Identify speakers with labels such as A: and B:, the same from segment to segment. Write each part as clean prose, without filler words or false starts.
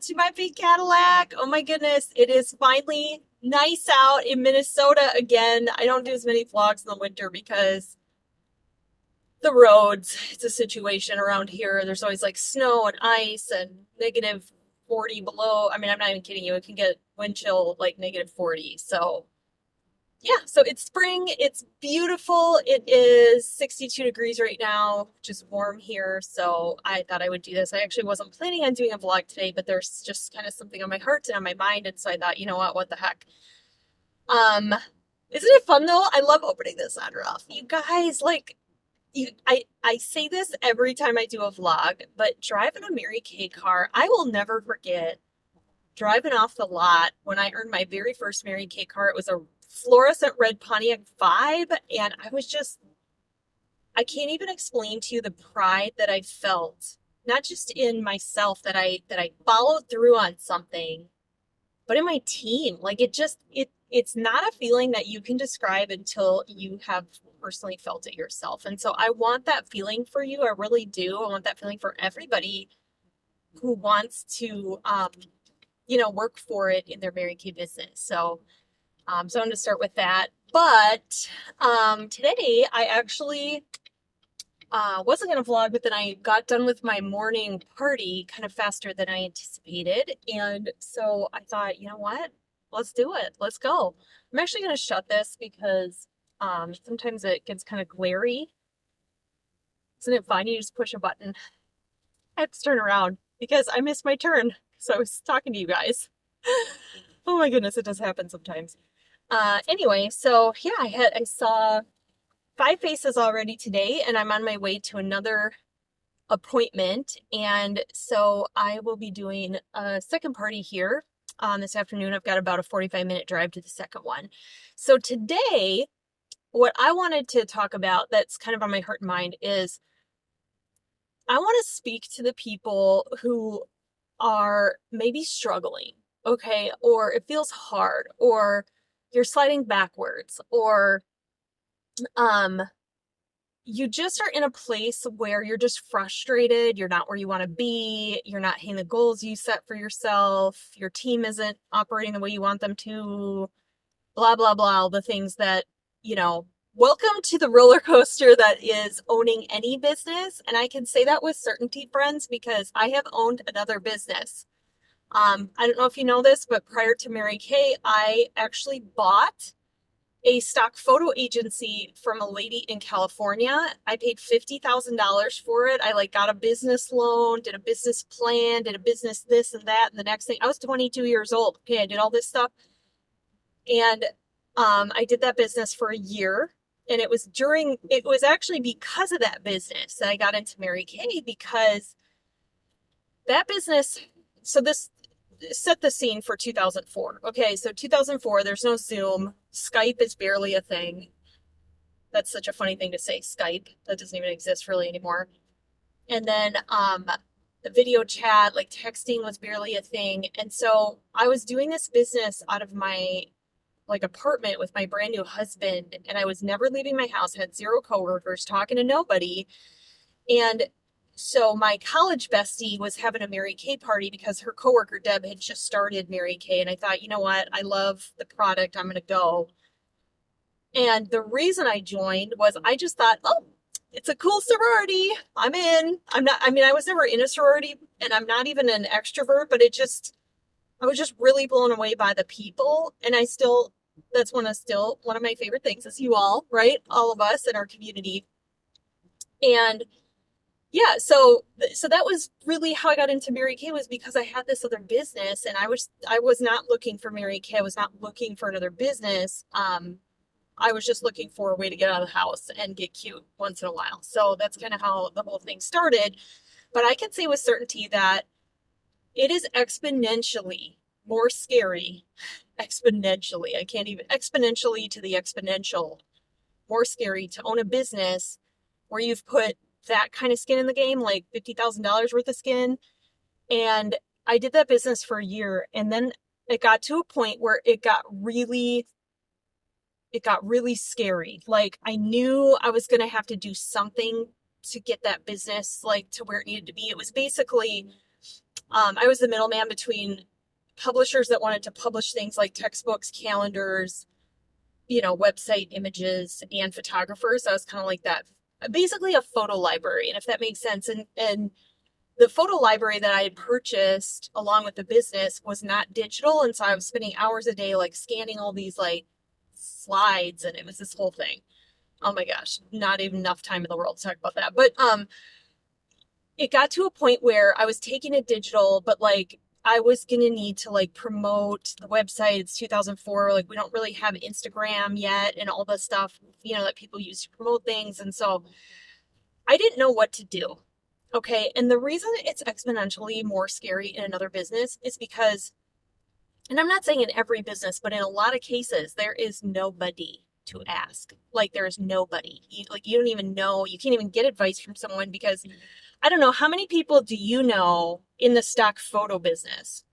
A: to my Pink Cadillac. Oh my goodness, it is finally nice out in Minnesota again. I don't do as many vlogs in the winter because the roads, it's a situation around here. There's always like snow and ice and negative 40 below. I mean, I'm not even kidding you. It can get wind chill like negative 40. So yeah, so it's spring. It's beautiful. It is 62 degrees right now, which is warm here. So I thought I would do this. I actually wasn't planning on doing a vlog today, but there's just kind of something on my heart and on my mind. And so I thought, you know what the heck? Um, isn't it fun though? I love opening this on rough. You guys, like, I say this every time I do a vlog, but driving a Mary Kay car, I will never forget driving off the lot when I earned my very first Mary Kay car. It was a fluorescent red Pontiac Vibe, and I can't even explain to you the pride that I felt, not just in myself that I followed through on something, but in my team. Like it's not a feeling that you can describe until you have personally felt it yourself. And so I want that feeling for you. I really do. I want that feeling for everybody who wants to work for it in their Mary Kay business. So I'm going to start with that. But today I actually wasn't going to vlog, but then I got done with my morning party kind of faster than I anticipated. And so I thought, you know what? Let's do it. Let's go. I'm actually going to shut this because sometimes it gets kind of glary. Isn't it fine? You just push a button. I have to turn around because I missed my turn. So I was talking to you guys. Oh my goodness, it does happen sometimes. Anyway, so yeah, I saw 5 faces already today, and I'm on my way to another appointment. And so I will be doing a second party here this afternoon. I've got about a 45-minute drive to the second one. So today, what I wanted to talk about that's kind of on my heart and mind is I want to speak to the people who are maybe struggling, okay, or it feels hard, or you're sliding backwards, or um you just are in a place where you're just frustrated, you're not where you want to be, you're not hitting the goals you set for yourself, your team isn't operating the way you want them to, blah blah blah, all the things that, welcome to the roller coaster that is owning any business. And I can say that with certainty, friends, because I have owned another business. I don't know if you know this, but prior to Mary Kay, I actually bought a stock photo agency from a lady in California. I paid $50,000 for it. I got a business loan, did a business plan, did a business this and that. And the next thing, I was 22 years old. Okay, I did all this stuff. And I did that business for a year. And it was actually because of that business that I got into Mary Kay, because that business, so this set the scene for 2004. Okay, so 2004, there's no Zoom. Skype is barely a thing. That's such a funny thing to say, Skype. That doesn't even exist really anymore. And then the video chat, like texting, was barely a thing. And so I was doing this business out of my apartment with my brand new husband, and I was never leaving my house, had zero coworkers, talking to nobody. And so my college bestie was having a Mary Kay party because her coworker Deb had just started Mary Kay. And I thought, you know what? I love the product. I'm going to go. And the reason I joined was I just thought, oh, it's a cool sorority. I'm in. I was never in a sorority, and I'm not even an extrovert, but I was just really blown away by the people. And that's one of my favorite things is you all, right? All of us in our community. And yeah, so that was really how I got into Mary Kay, was because I had this other business, and I was not looking for Mary Kay. I was not looking for another business. I was just looking for a way to get out of the house and get cute once in a while. So that's kind of how the whole thing started. But I can say with certainty that it is exponentially more scary, exponentially, I can't even, exponentially to the exponential, more scary to own a business where you've put that kind of skin in the game, like $50,000 worth of skin. And I did that business for a year, and then it got to a point where it got really scary. Like, I knew I was going to have to do something to get that business to where it needed to be. It was basically I was the middleman between publishers that wanted to publish things like textbooks, calendars, website images, and photographers. So I was kind of like that, basically a photo library, and if that makes sense. And the photo library that I had purchased along with the business was not digital, and so I was spending hours a day like scanning all these like slides, and it was this whole thing. Oh my gosh, not even enough time in the world to talk about that. But it got to a point where I was taking it digital, but like I was gonna need to like promote the website. It's 2004, like we don't really have Instagram yet and all the stuff, that people use to promote things. And so I didn't know what to do. Okay. And the reason it's exponentially more scary in another business is because, and I'm not saying in every business, but in a lot of cases, there is nobody to ask. Like there's nobody. You don't even know, you can't even get advice from someone because I don't know, how many people do you know in the stock photo business,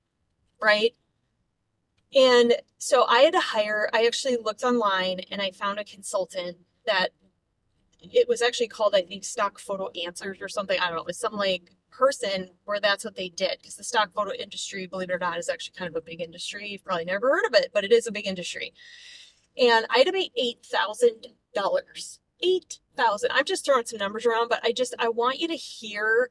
A: right? And so I actually looked online and I found a consultant that it was actually called, I think, Stock Photo Answers or something. I don't know. It was some like person where that's what they did. Because the stock photo industry, believe it or not, is actually kind of a big industry. You've probably never heard of it, but it is a big industry. And I had to pay $8,000. 8,000. I'm just throwing some numbers around, but I want you to hear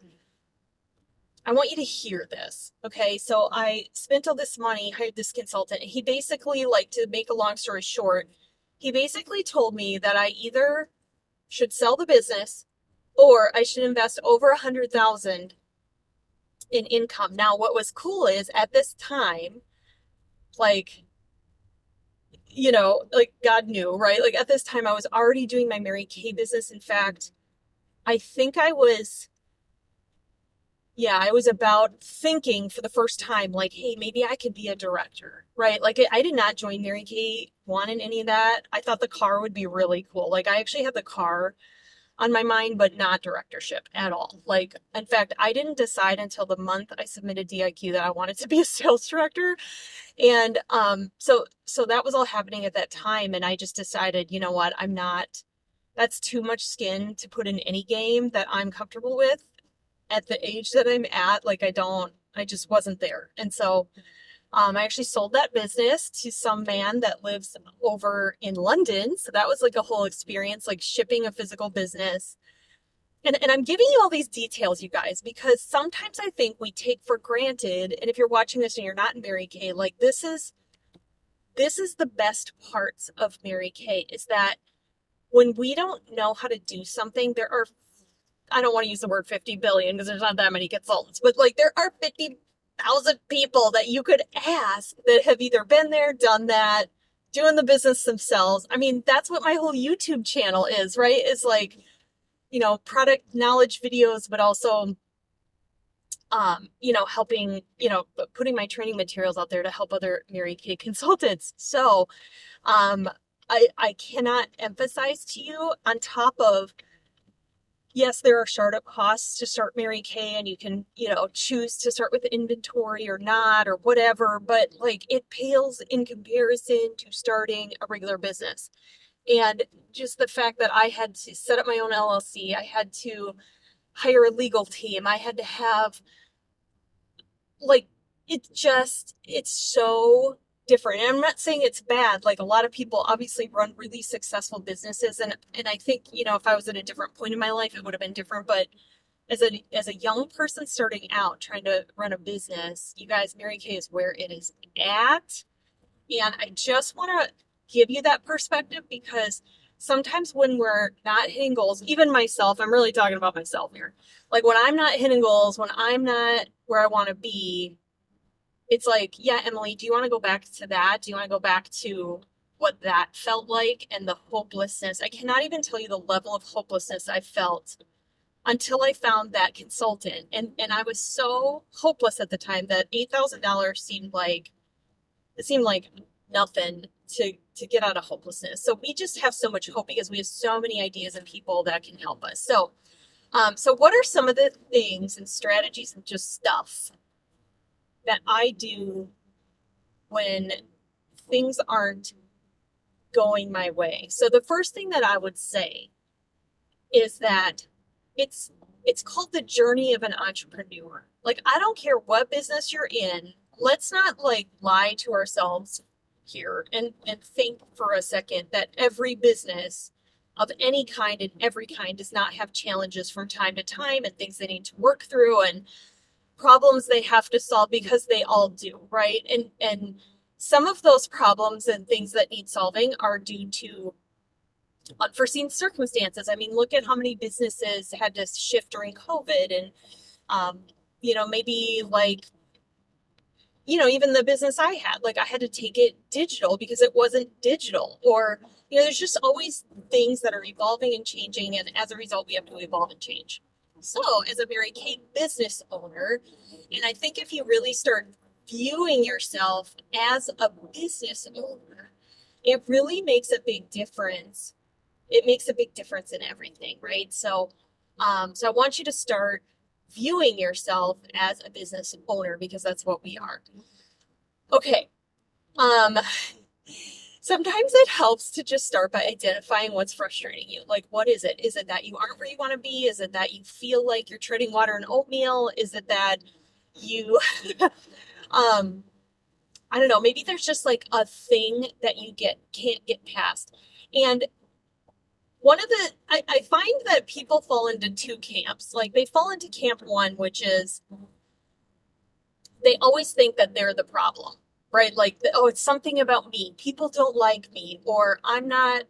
A: this. Okay. So I spent all this money, hired this consultant, and he basically, like, to make a long story short, he basically told me that I either should sell the business or I should invest over 100,000 in income. Now, what was cool is at this time, like, like God knew, right? Like at this time, I was already doing my Mary Kay business. In fact, I think I was about thinking for the first time, like, hey, maybe I could be a director, right? Like, I did not join Mary Kay wanting any of that. I thought the car would be really cool. Like, I actually had the car on my mind, but not directorship at all. Like, in fact, I didn't decide until the month I submitted DIQ that I wanted to be a sales director. And so that was all happening at that time. And I just decided, you know what, that's too much skin to put in any game that I'm comfortable with at the age that I'm at. Like I just wasn't there. And so I actually sold that business to some man that lives over in London. So that was like a whole experience, like shipping a physical business. And I'm giving you all these details, you guys, because sometimes I think we take for granted, and if you're watching this and you're not in Mary Kay, like this is the best parts of Mary Kay, is that when we don't know how to do something, there are, I don't want to use the word 50 billion because there's not that many consultants, but like there are 50,000 people that you could ask that have either been there, done that, doing the business themselves. I mean, that's what my whole YouTube channel is, right? It's like, product knowledge videos, but also, helping, putting my training materials out there to help other Mary Kay consultants. So, I cannot emphasize to you, on top of, yes, there are startup costs to start Mary Kay, and you can, choose to start with inventory or not or whatever, but like it pales in comparison to starting a regular business. And just the fact that I had to set up my own LLC, I had to hire a legal team, I had to have, like, it's so different. And I'm not saying it's bad. Like, a lot of people obviously run really successful businesses, and I think, if I was at a different point in my life, it would have been different. But as a young person starting out trying to run a business, you guys, Mary Kay is where it is at. And I just want to give you that perspective, because sometimes when we're not hitting goals, even myself, I'm really talking about myself here. Like when I'm not hitting goals, when I'm not where I want to be, it's like, yeah, Emily, do you want to go back to that? Do you want to go back to what that felt like, and the hopelessness? I cannot even tell you the level of hopelessness I felt until I found that consultant. And I was so hopeless at the time that $8,000 seemed like nothing to get out of hopelessness. So we just have so much hope because we have so many ideas and people that can help us. So what are some of the things and strategies and just stuff that I do when things aren't going my way? So the first thing that I would say is that it's It's called the journey of an entrepreneur. Like, I don't care what business you're in. Let's not like lie to ourselves here and think for a second that every business of any kind and every kind does not have challenges from time to time and things they need to work through and problems they have to solve, because they all do, right? And some of those problems and things that need solving are due to unforeseen circumstances. I mean, look at how many businesses had to shift during COVID, and maybe like, even the business I had, like I had to take it digital because it wasn't digital. Or, there's just always things that are evolving and changing, and as a result, we have to evolve and change. So, as a Mary Kate business owner, and I think if you really start viewing yourself as a business owner, it really makes a big difference. It makes a big difference in everything, right? So I want you to start viewing yourself as a business owner, because that's what we are. Okay. Sometimes it helps to just start by identifying what's frustrating you. Like, what is it? Is it that you aren't where you want to be? Is it that you feel like you're treading water in oatmeal? Is it that you I don't know, maybe there's just like a thing that you can't get past. And I find that people fall into two camps. Like, they fall into camp one, which is they always think that they're the problem, right? Like, oh, it's something about me. People don't like me, or I'm not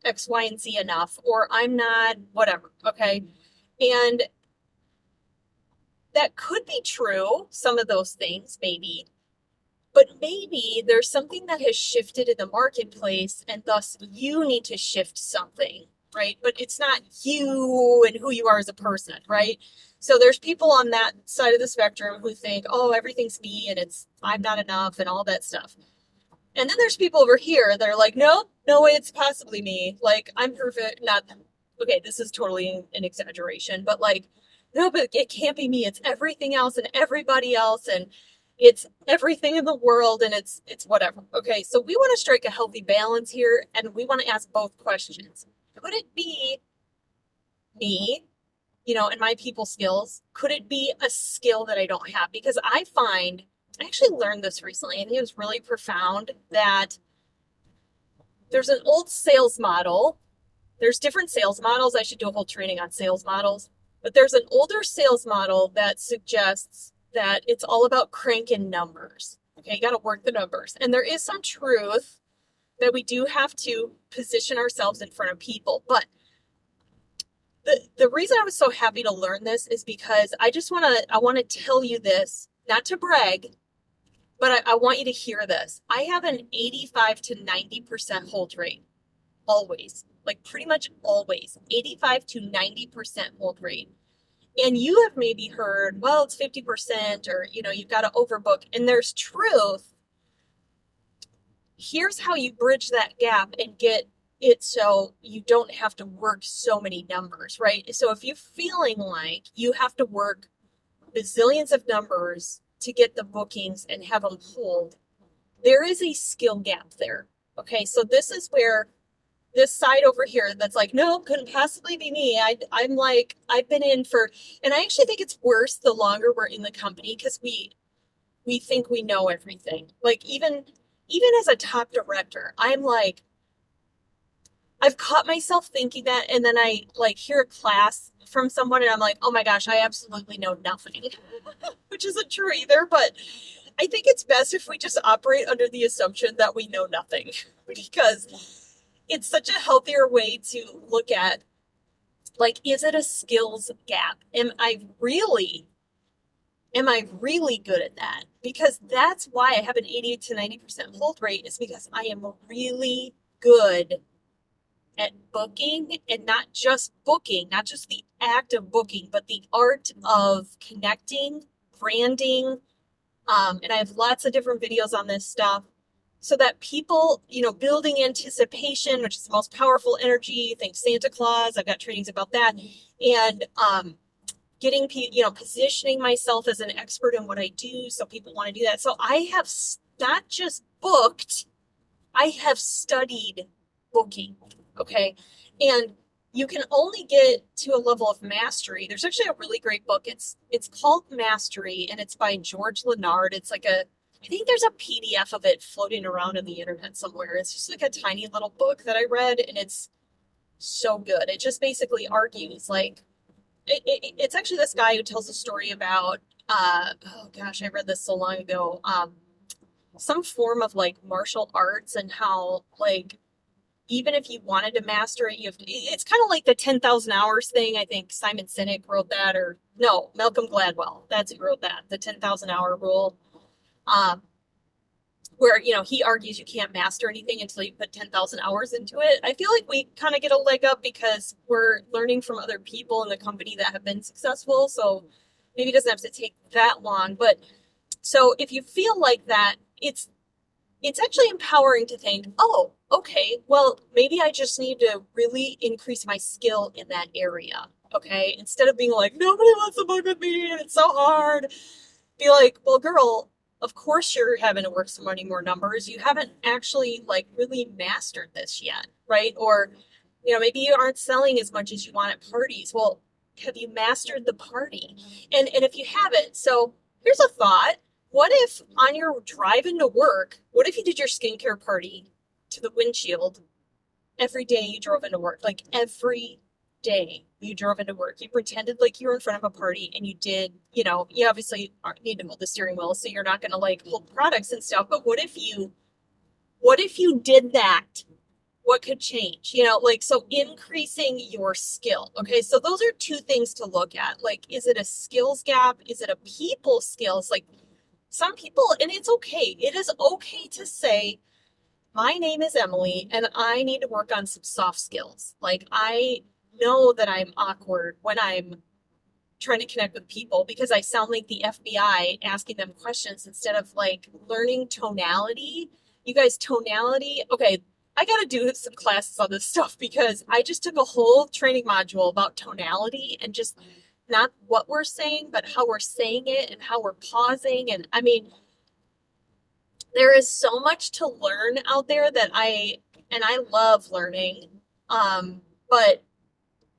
A: X, Y, and Z enough, or I'm not whatever. Okay. And that could be true, some of those things, maybe. But maybe there's something that has shifted in the marketplace, and thus you need to shift something, right? But it's not you and who you are as a person, right? So there's people on that side of the spectrum who think, oh, everything's me and I'm not enough and all that stuff. And then there's people over here that are like, no way it's possibly me. Like, I'm perfect. Not, okay, this is totally an exaggeration, but like, no, but it can't be me. It's everything else and everybody else. And it's everything in the world, and it's whatever. Okay, so we want to strike a healthy balance here, and we want to ask both questions. Could it be me, and my people skills? Could it be a skill that I don't have? Because I actually learned this recently, and it was really profound, that there's an old sales model. There's different sales models. I should do a whole training on sales models. But there's an older sales model that suggests that it's all about cranking numbers. Okay, you got to work the numbers. And there is some truth that we do have to position ourselves in front of people. But the reason I was so happy to learn this is because I want to tell you this, not to brag, but I want you to hear this. I have an 85 to 90% hold rate. Always. Like, pretty much always. 85 to 90% hold rate. And you have maybe heard, well, it's 50%, or, you've got to overbook. And there's truth. Here's how you bridge that gap and get it so you don't have to work so many numbers, right? So if you're feeling like you have to work bazillions of numbers to get the bookings and have them hold, there is a skill gap there. Okay, so this is where this side over here that's like, no, couldn't possibly be me. I'm like, I've been in for, and I actually think it's worse the longer we're in the company, because we think we know everything. Like, even as a top director, I'm like, I've caught myself thinking that, and then I like hear a class from someone and I'm like, oh my gosh, I absolutely know nothing, which isn't true either. But I think it's best if we just operate under the assumption that we know nothing, because it's such a healthier way to look at, like, is it a skills gap? Am I really good at that? Because that's why I have an 80 to 90% hold rate, is because I am really good at booking, and not just booking, not just the act of booking, but the art of connecting, branding. And I have lots of different videos on this stuff, so that people, building anticipation, which is the most powerful energy. Think Santa Claus. I've got trainings about that. And getting, positioning myself as an expert in what I do, so people want to do that. So I have not just booked, I have studied booking. Okay. And you can only get to a level of mastery. There's actually a really great book. It's called Mastery, and it's by George Leonard. It's like I think there's a PDF of it floating around on the internet somewhere. It's just like a tiny little book that I read, and it's so good. It just basically argues like it's actually this guy who tells a story about oh gosh, I read this so long ago. Some form of like martial arts and how like even if you wanted to master it, you have to, it's kind of like the 10,000 hours thing. I think Simon Sinek wrote that, or no, Malcolm Gladwell. That's who wrote that, the 10,000 hour rule. Um, where, he argues you can't master anything until you put 10,000 hours into it. I feel like we kind of get a leg up because we're learning from other people in the company that have been successful. So maybe it doesn't have to take that long. But so if you feel like that, it's actually empowering to think, oh, okay, well, maybe I just need to really increase my skill in that area. Okay. Instead of being like, nobody wants to book with me and it's so hard. Be like, well, girl, of course you're having to work so many more numbers. You haven't actually like really mastered this yet, right? Or, maybe you aren't selling as much as you want at parties. Well, have you mastered the party? And if you haven't, so here's a thought. What if on your drive into work, what if you did your skincare party to the windshield every day you drove into work? Like every day you drove into work, you pretended like you were in front of a party and you did, you obviously need to hold the steering wheel, so you're not going to like hold products and stuff. But what if you did that? What could change? So increasing your skill. Okay. So those are two things to look at. Like, is it a skills gap? Is it a people skills? Like, some people, and it's okay. It is okay to say, my name is Emily and I need to work on some soft skills. Like, I know that I'm awkward when I'm trying to connect with people because I sound like the FBI asking them questions instead of like learning tonality. You guys, tonality. Okay. I got to do some classes on this stuff because I just took a whole training module about tonality and just not what we're saying, but how we're saying it and how we're pausing. And I mean, there is so much to learn out there that I love learning. But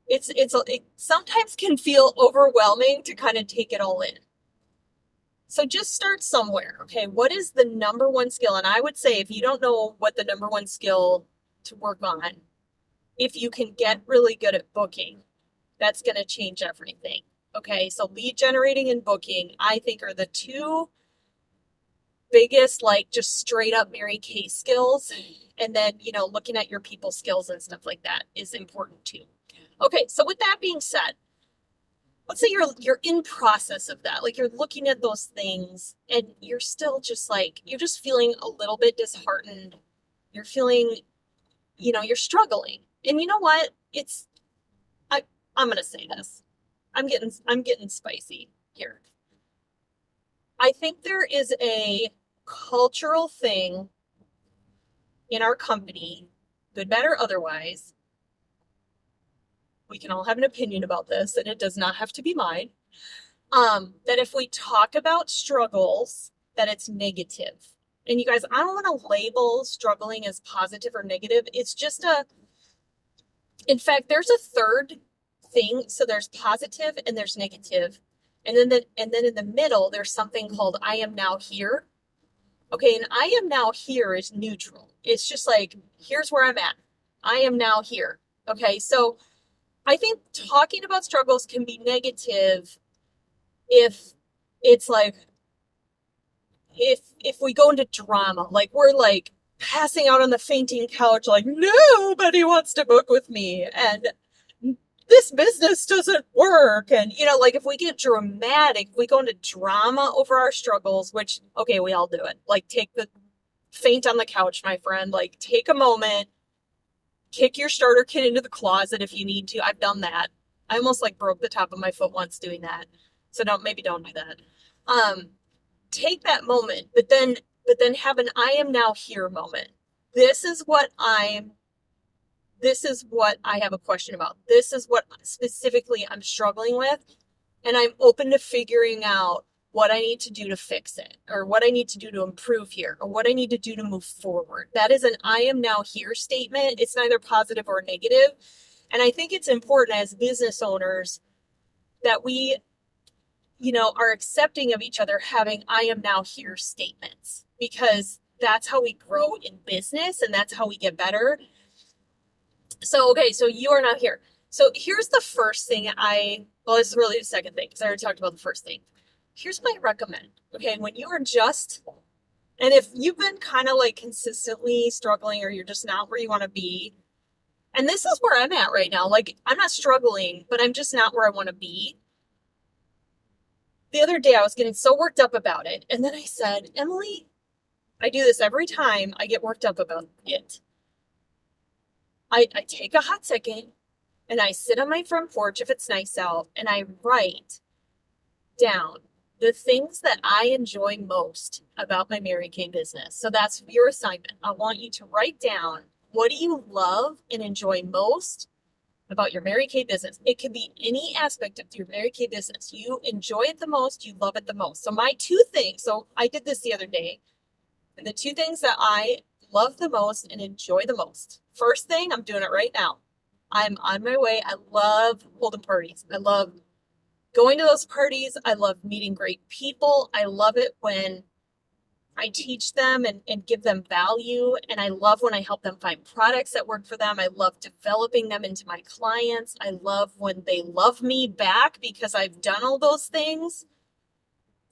A: it sometimes can feel overwhelming to kind of take it all in. So just start somewhere. Okay. What is the number one skill? And I would say, if you don't know what the number one skill to work on, if you can get really good at booking, that's going to change everything. Okay. So lead generating and booking, I think, are the two biggest, like just straight up Mary Kay skills. And then, looking at your people skills and stuff like that is important too. Okay. So with that being said, let's say you're in process of that. Like, you're looking at those things and you're still just like, you're just feeling a little bit disheartened. You're feeling, you're struggling. And you know what? I'm going to say this. I'm getting spicy here. I think there is a cultural thing in our company, good, bad, or otherwise. We can all have an opinion about this, and it does not have to be mine. That if we talk about struggles, that it's negative. And you guys, I don't want to label struggling as positive or negative. It's just in fact, there's a third thing. So there's positive and there's negative. And then in the middle, there's something called I am now here. Okay. And I am now here is neutral. It's just like, here's where I'm at. I am now here. Okay. So I think talking about struggles can be negative if it's like, if we go into drama, like we're like passing out on the fainting couch, like nobody wants to book with me and this business doesn't work. And, like if we get dramatic, we go into drama over our struggles, which, okay, we all do it. Like, take the faint on the couch, my friend. Like, take a moment, kick your starter kit into the closet if you need to. I've done that. I almost like broke the top of my foot once doing that. So maybe don't do that. Take that moment, but then have an I am now here moment. This is what I have a question about. This is what specifically I'm struggling with. And I'm open to figuring out what I need to do to fix it, or what I need to do to improve here, or what I need to do to move forward. That is an I am now here statement. It's neither positive or negative. And I think it's important as business owners that we, are accepting of each other having I am now here statements, because that's how we grow in business and that's how we get better. So, okay, so you are now here. So here's the first thing well, this is really the second thing because I already talked about the first thing. Here's what I recommend. Okay, when you are and if you've been kind of like consistently struggling or you're just not where you want to be, and this is where I'm at right now, like I'm not struggling, but I'm just not where I want to be. The other day I was getting so worked up about it. And then I said, Emily, I do this every time I get worked up about it. I take a hot second and I sit on my front porch if it's nice out and I write down the things that I enjoy most about my Mary Kay business. So that's your assignment. I want you to write down, what do you love and enjoy most about your Mary Kay business? It could be any aspect of your Mary Kay business. You enjoy it the most, you love it the most. So my two things, so I did this the other day, and the two things that I love the most and enjoy the most. First thing, I'm doing it right now. I'm on my way. I love holding parties. I love going to those parties. I love meeting great people. I love it when I teach them and give them value. And I love when I help them find products that work for them. I love developing them into my clients. I love when they love me back because I've done all those things.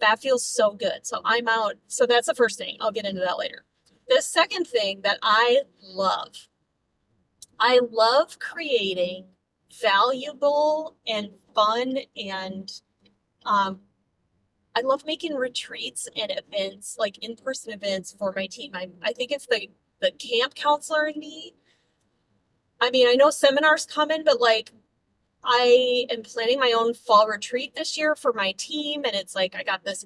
A: That feels so good. So I'm out. So that's the first thing. I'll get into that later. The second thing that I love creating valuable and fun and I love making retreats and events, like in-person events for my team. I think it's the camp counselor in me. I mean, I know seminars come in, but like I am planning my own fall retreat this year for my team. And it's like, I got this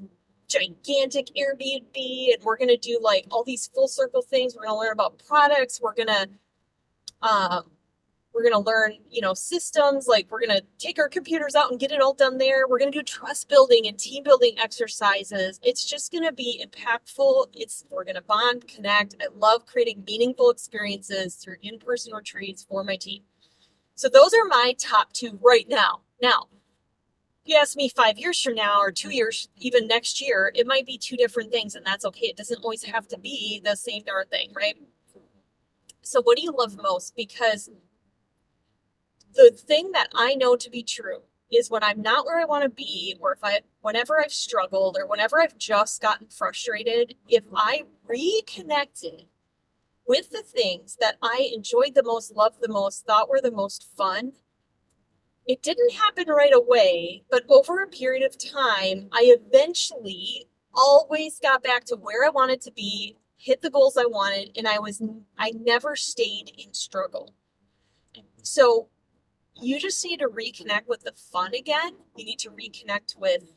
A: gigantic Airbnb and we're going to do like all these full circle things. We're going to learn about products. We're going to learn, systems. Like we're going to take our computers out and get it all done there. We're going to do trust building and team building exercises. It's just going to be impactful. We're going to bond, connect. I love creating meaningful experiences through in-person retreats for my team. So those are my top two right now. Now, if you ask me 5 years from now or 2 years, even next year, it might be two different things, and that's okay. It doesn't always have to be the same darn thing, right? So what do you love most? Because the thing that I know to be true is when I'm not where I want to be, or whenever I've struggled, or whenever I've just gotten frustrated, if I reconnected with the things that I enjoyed the most, loved the most, thought were the most fun, it didn't happen right away, but over a period of time, I eventually always got back to where I wanted to be, hit the goals I wanted, and I never stayed in struggle. So you just need to reconnect with the fun again. You need to reconnect with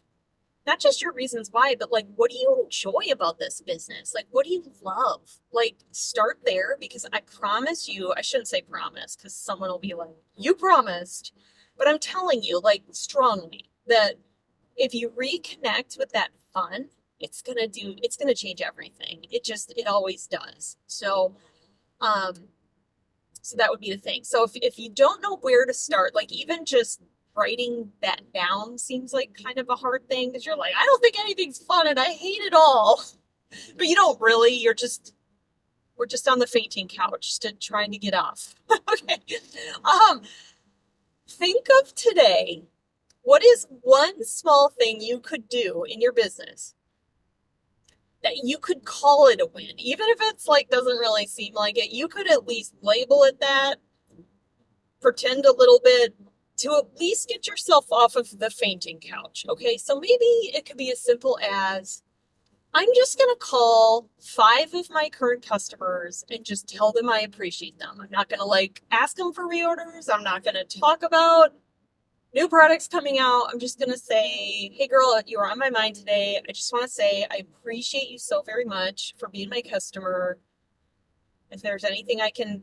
A: not just your reasons why, but like, what do you enjoy about this business? Like, what do you love? Like, start there, because I promise you, I shouldn't say promise because someone will be like, you promised. But I'm telling you, like, strongly, that if you reconnect with that fun, it's going to change everything. It always does. So that would be the thing. So if you don't know where to start, like even just writing that down seems like kind of a hard thing because you're like, I don't think anything's fun and I hate it all. But you don't really, we're just on the fainting couch trying to get off. Okay. Think of today. What is one small thing you could do in your business that you could call it a win? Even if it's like, doesn't really seem like it, you could at least label it that, pretend a little bit to at least get yourself off of the fainting couch. Okay. So maybe it could be as simple as, I'm just going to call 5 of my current customers and just tell them I appreciate them. I'm not going to like ask them for reorders. I'm not going to talk about new products coming out. I'm just going to say, hey girl, you were on my mind today. I just want to say, I appreciate you so very much for being my customer. If there's anything I can,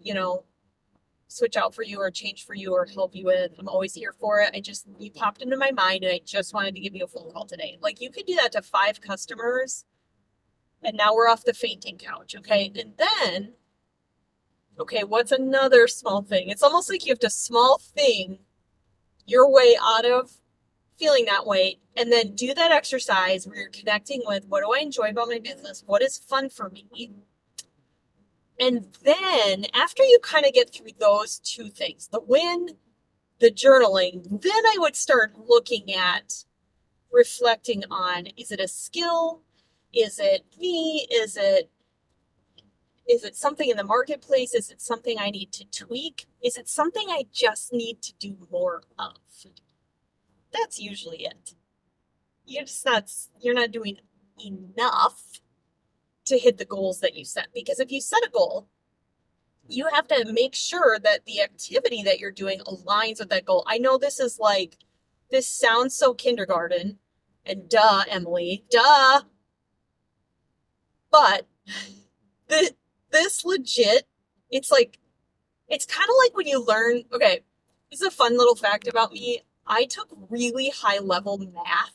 A: switch out for you or change for you or help you with, I'm always here for it. You popped into my mind and I just wanted to give you a phone call today. Like you could do that to 5 customers and now we're off the fainting couch. Okay. And then Okay, what's another small thing? It's almost like you have to small thing your way out of feeling that way and then do that exercise where you're connecting with what do I enjoy about my business? What is fun for me? And then after you kind of get through those two things, the win, the journaling, then I would start looking at reflecting on, is it a skill? Is it me? Is it something in the marketplace? Is it something I need to tweak? Is it something I just need to do more of? That's usually it. You're not doing enough to hit the goals that you set. Because if you set a goal, you have to make sure that the activity that you're doing aligns with that goal. I know this sounds so kindergarten, and duh, Emily, duh, but the, this legit, it's like, it's kind of like when you learn, okay, this is a fun little fact about me. I took really high level math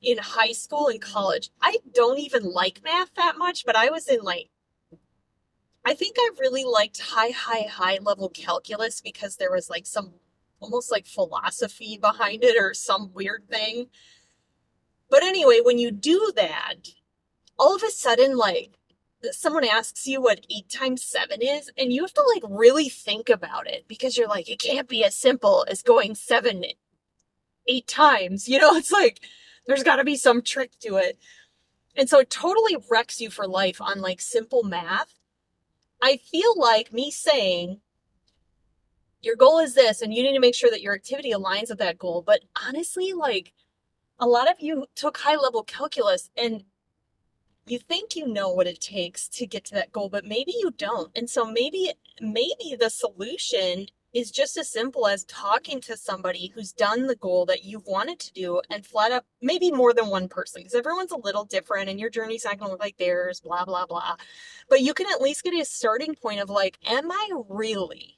A: in high school and college. I don't even like math that much, but I was in I think I really liked high level calculus because there was like some almost like philosophy behind it or some weird thing. But anyway, when you do that, all of a sudden, someone asks you what 8 times 7 is, and you have to really think about it because you're like, it can't be as simple as going 8 times. It's like there's got to be some trick to it. And so it totally wrecks you for life on simple math. I feel like me saying your goal is this, and you need to make sure that your activity aligns with that goal. But honestly, a lot of you took high level calculus and you think you know what it takes to get to that goal, but maybe you don't. And so maybe the solution is just as simple as talking to somebody who's done the goal that you've wanted to do and flat up, maybe more than one person, because everyone's a little different and your journey's not going to look like theirs, blah, blah, blah. But you can at least get a starting point of am I really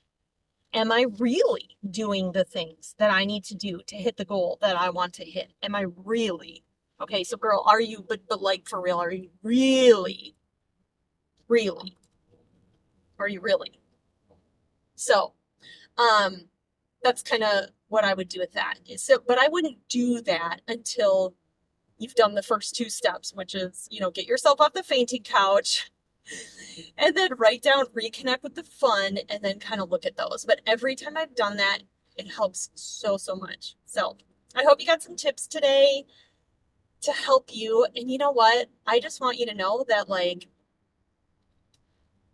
A: doing the things that I need to do to hit the goal that I want to hit? Am I really? Okay, so girl, are you, but for real, are you really, really, are you really? So, um, that's kind of what I would do with that. But I wouldn't do that until you've done the first two steps, which is, get yourself off the fainting couch and then write down, reconnect with the fun, and then kind of look at those. But every time I've done that, it helps so, so much. So I hope you got some tips today to help you. And you know what? I just want you to know that,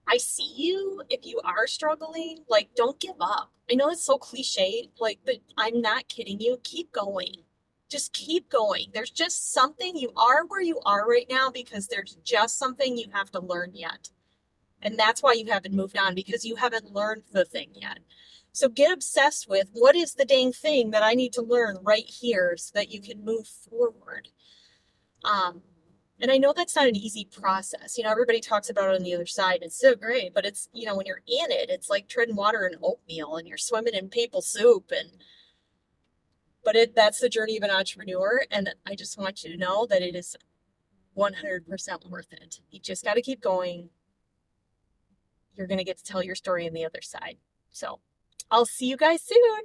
A: I see you if you are struggling. Don't give up. I know it's so cliche, but I'm not kidding you. Keep going. Just keep going. There's just something you are where you are right now because there's just something you have to learn yet. And that's why you haven't moved on, because you haven't learned the thing yet. So get obsessed with what is the dang thing that I need to learn right here so that you can move forward. And I know that's not an easy process. Everybody talks about it on the other side. It's so great, but it's, when you're in it, it's like treading water in oatmeal and you're swimming in maple soup. But that's the journey of an entrepreneur. And I just want you to know that it is 100% worth it. You just got to keep going. You're going to get to tell your story on the other side. So I'll see you guys soon.